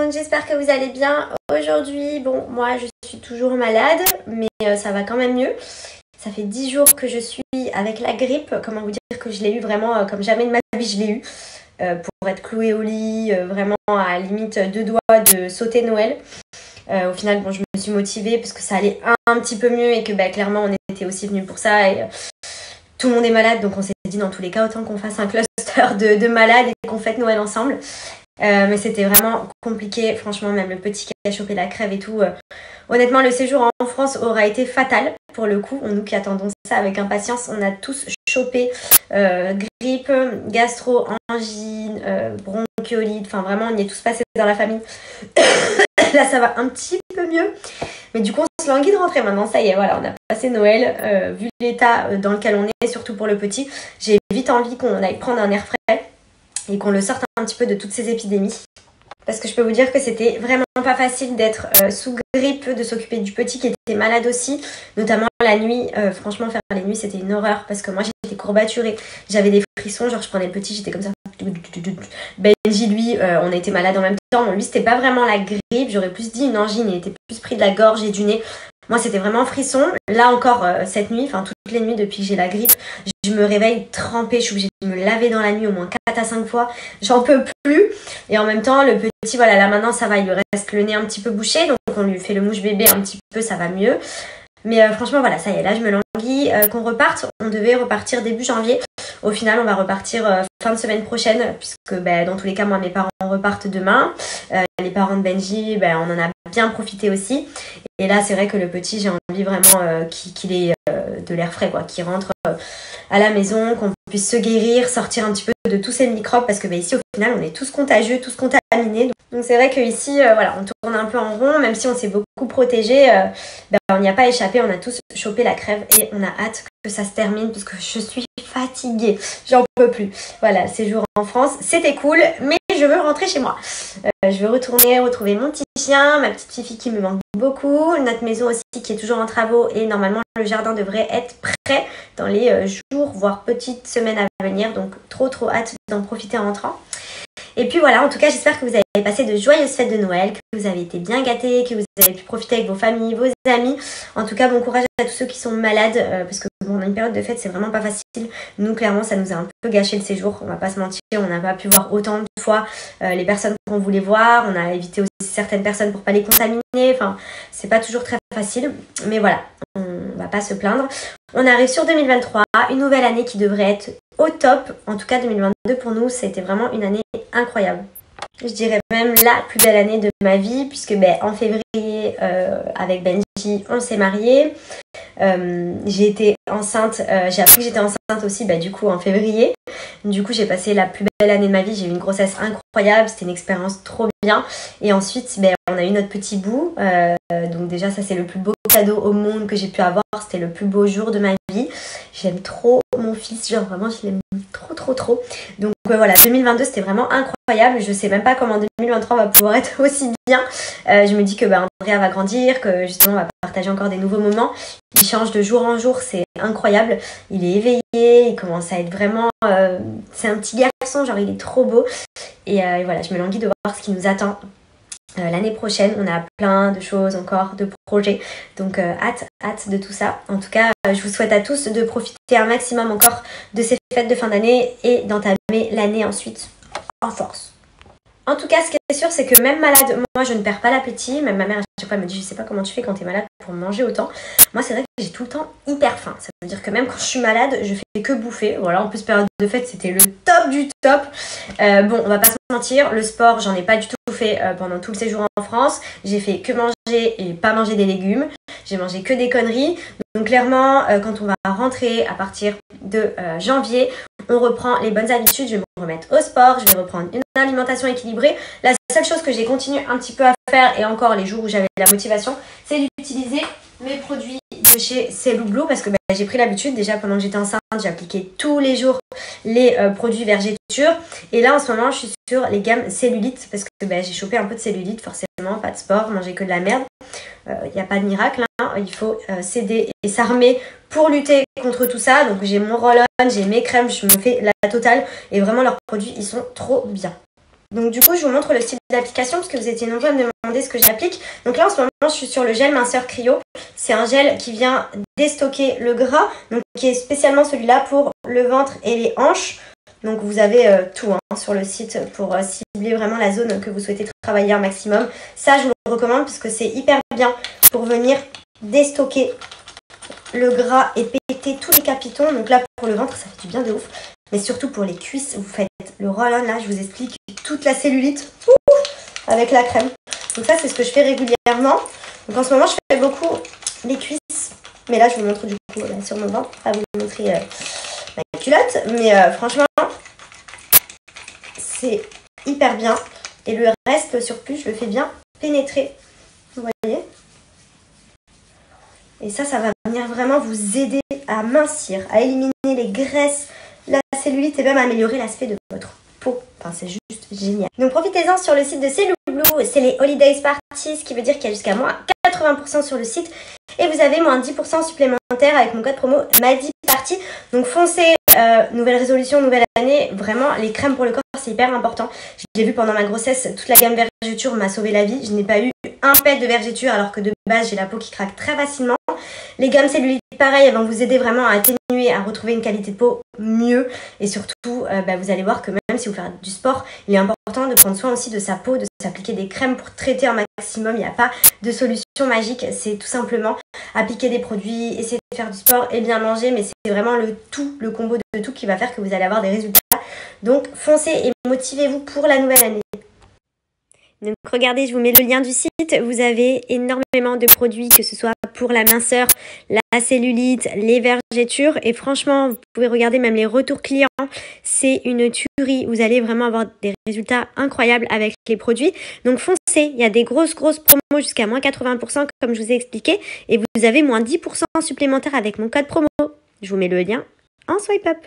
monde, j'espère que vous allez bien. Aujourd'hui, bon, moi je suis toujours malade, mais ça va quand même mieux. Ça fait 10 jours que je suis avec la grippe. Comment vous dire que je l'ai eu vraiment comme jamais de ma vie je l'ai eu. Pour être clouée au lit, vraiment à la limite 2 doigts de sauter Noël. Au final, bon, je me suis motivée parce que ça allait un petit peu mieux et que clairement on était aussi venus pour ça. Et tout le monde est malade, donc on s'est dit dans tous les cas, autant qu'on fasse un cluster de malades et qu'on fête Noël ensemble. Mais c'était vraiment compliqué, franchement, même le petit qui a chopé la crève et tout. Honnêtement, le séjour en France aura été fatal pour le coup. Nous qui attendons ça avec impatience, on a tous chopé grippe, gastro, angine, bronchiolite. Enfin, vraiment, on y est tous passés dans la famille. Là, ça va un petit peu mieux. Mais du coup, on se languit de rentrer maintenant. Ça y est, voilà, on a passé Noël. Vu l'état dans lequel on est, surtout pour le petit, j'ai vite envie qu'on aille prendre un air frais et qu'on le sorte un petit peu de toutes ces épidémies. Parce que je peux vous dire que c'était vraiment pas facile d'être sous grippe, de s'occuper du petit qui était malade aussi, notamment la nuit. Franchement, faire les nuits, c'était une horreur parce que moi, j'étais courbaturée. J'avais des frissons, genre je prenais le petit, j'étais comme ça. Benji, lui, on était malade en même temps. Bon, lui, c'était pas vraiment la grippe, j'aurais plus dit une angine, il était plus pris de la gorge et du nez. Moi, c'était vraiment frisson. Là encore, cette nuit, enfin toutes les nuits depuis que j'ai la grippe, je me réveille trempée. Je suis obligée de me laver dans la nuit au moins 4 à 5 fois. J'en peux plus. Et en même temps, le petit, voilà, là maintenant, ça va. Il lui reste le nez un petit peu bouché. Donc, on lui fait le mouche bébé un petit peu, ça va mieux. Mais franchement, voilà, ça y est. Là, je me languis qu'on reparte. On devait repartir début janvier. Au final, on va repartir fin de semaine prochaine. Puisque dans tous les cas, moi, mes parents repartent demain. Les parents de Benji, on en a bien profité aussi. Et là, c'est vrai que le petit, j'ai envie vraiment qu'il ait de l'air frais, quoi, qu'il rentre à la maison, qu'on puisse se guérir, sortir un petit peu de tous ces microbes, parce que ici, au final, on est tous contagieux, tous contaminés. Donc c'est vrai qu'ici, voilà, on tourne un peu en rond, même si on s'est beaucoup protégé, on n'y a pas échappé, on a tous chopé la crève et on a hâte que ça se termine, parce que je suis fatiguée, j'en peux plus. Voilà, le séjour en France, c'était cool, mais je veux rentrer chez moi. Je veux retourner retrouver mon petit chien, ma petite fille qui me manque beaucoup, notre maison aussi qui est toujours en travaux et normalement le jardin devrait être prêt dans les jours, voire petites semaines à venir. Donc trop hâte d'en profiter en rentrant. Et puis voilà, en tout cas, j'espère que vous avez passé de joyeuses fêtes de Noël, que vous avez été bien gâtés, que vous avez pu profiter avec vos familles, vos amis. En tout cas, bon courage à tous ceux qui sont malades, parce que bon, une période de fête, c'est vraiment pas facile. Nous, clairement, ça nous a un peu gâché le séjour. On va pas se mentir, on n'a pas pu voir autant de fois les personnes qu'on voulait voir. On a évité aussi certaines personnes pour pas les contaminer. Enfin, c'est pas toujours très facile. Mais voilà, on va pas se plaindre. On arrive sur 2023, une nouvelle année qui devrait être au top. En tout cas, 2022 pour nous, ça a été vraiment une année incroyable. Je dirais même la plus belle année de ma vie, puisque en février, avec Benji, on s'est mariés. J'ai été enceinte, j'ai appris que j'étais enceinte aussi du coup en février. Du coup, j'ai passé la plus belle année de ma vie. J'ai eu une grossesse incroyable, c'était une expérience trop bien. Et ensuite, on a eu notre petit bout. Donc déjà, ça c'est le plus beau cadeau au monde que j'ai pu avoir. C'était le plus beau jour de ma vie. J'aime trop mon fils, genre vraiment je l'aime trop. Donc voilà, 2022 c'était vraiment incroyable. Je sais même pas comment 2023 va pouvoir être aussi bien. Je me dis que Andrea va grandir, que justement on va partager encore des nouveaux moments. Il change de jour en jour, c'est incroyable. Il est éveillé, il commence à être vraiment... c'est un petit garçon, genre il est trop beau. Et voilà, je me languis de voir ce qui nous attend. L'année prochaine, on a plein de choses encore, de projets. Donc hâte de tout ça. En tout cas, je vous souhaite à tous de profiter un maximum encore de ces fêtes de fin d'année et d'entamer l'année ensuite en force. En tout cas, ce qui est sûr, c'est que même malade, moi je ne perds pas l'appétit. Même ma mère, à chaque fois, elle me dit, je sais pas comment tu fais quand t'es malade pour manger autant. Moi, c'est vrai que j'ai tout le temps hyper faim. Ça veut dire que même quand je suis malade, je fais que bouffer. Voilà, en plus, période de fête, c'était le top du top. Bon, on va pas se mentir, le sport, j'en ai pas du tout fait pendant tout le séjour en France. J'ai fait que manger et pas manger des légumes. J'ai mangé que des conneries. Donc clairement, quand on va rentrer à partir de janvier, on reprend les bonnes habitudes. Je vais me remettre au sport, je vais reprendre une alimentation équilibrée. La seule chose que j'ai continué un petit peu à faire, et encore les jours où j'avais la motivation, c'est d'utiliser mes produits de chez Cellublue parce que j'ai pris l'habitude. Déjà pendant que j'étais enceinte, j'ai appliqué tous les jours les produits Vergéture. Et là en ce moment, je suis sur les gammes cellulite parce que j'ai chopé un peu de cellulite, forcément, pas de sport, manger que de la merde. Il n'y a pas de miracle, hein. Il faut s'aider et s'armer pour lutter contre tout ça. Donc j'ai mon roll-on, j'ai mes crèmes, je me fais la totale et vraiment leurs produits ils sont trop bien. Donc du coup, je vous montre le style d'application parce que vous étiez nombreux à me demander ce que j'applique. Donc là, en ce moment, je suis sur le gel minceur Cryo. C'est un gel qui vient déstocker le gras, donc qui est spécialement celui-là pour le ventre et les hanches. Donc vous avez tout sur le site pour cibler vraiment la zone que vous souhaitez travailler un maximum. Ça, je vous le recommande parce que c'est hyper bien pour venir déstocker le gras et péter tous les capitons. Donc là, pour le ventre, ça fait du bien de ouf. Mais surtout pour les cuisses, vous faites le roll-on. Là, je vous explique toute la cellulite avec la crème. Donc ça, c'est ce que je fais régulièrement. Donc en ce moment, je fais beaucoup les cuisses. Mais là, je vous montre du coup là, sur mon ventre. À vous montrer ma culotte. Mais franchement, c'est hyper bien. Et le reste, le surplus, je le fais bien pénétrer. Vous voyez ? Et ça va venir vraiment vous aider à mincir, à éliminer les graisses, la cellulite et même à améliorer l'aspect de votre peau. Enfin, c'est juste génial. Donc profitez-en sur le site de Cellule Blue. C'est les Holidays Parties, ce qui veut dire qu'il y a jusqu'à moins 80% sur le site. Et vous avez moins 10% supplémentaire avec mon code promo MADIPARTY. Donc foncez, nouvelle résolution, nouvelle année. Vraiment, les crèmes pour le corps, c'est hyper important. Je l'ai vu pendant ma grossesse, toute la gamme vergeture m'a sauvé la vie. Je n'ai pas eu un pet de vergeture alors que de base, j'ai la peau qui craque très facilement. Les gammes cellulites, pareil, elles vont vous aider vraiment à atténuer, à retrouver une qualité de peau mieux. Et surtout, vous allez voir que même si vous faites du sport, il est important de prendre soin aussi de sa peau, de s'appliquer des crèmes pour traiter un maximum. Il n'y a pas de solution magique. C'est tout simplement appliquer des produits, essayer de faire du sport et bien manger. Mais c'est vraiment le combo de tout qui va faire que vous allez avoir des résultats. Donc, foncez et motivez-vous pour la nouvelle année. Donc regardez, je vous mets le lien du site. Vous avez énormément de produits, que ce soit pour la minceur, la cellulite, les vergetures. Et franchement, vous pouvez regarder même les retours clients. C'est une tuerie. Vous allez vraiment avoir des résultats incroyables avec les produits. Donc foncez, il y a des grosses promos jusqu'à moins 80% comme je vous ai expliqué. Et vous avez moins 10% supplémentaire avec mon code promo. Je vous mets le lien en swipe up.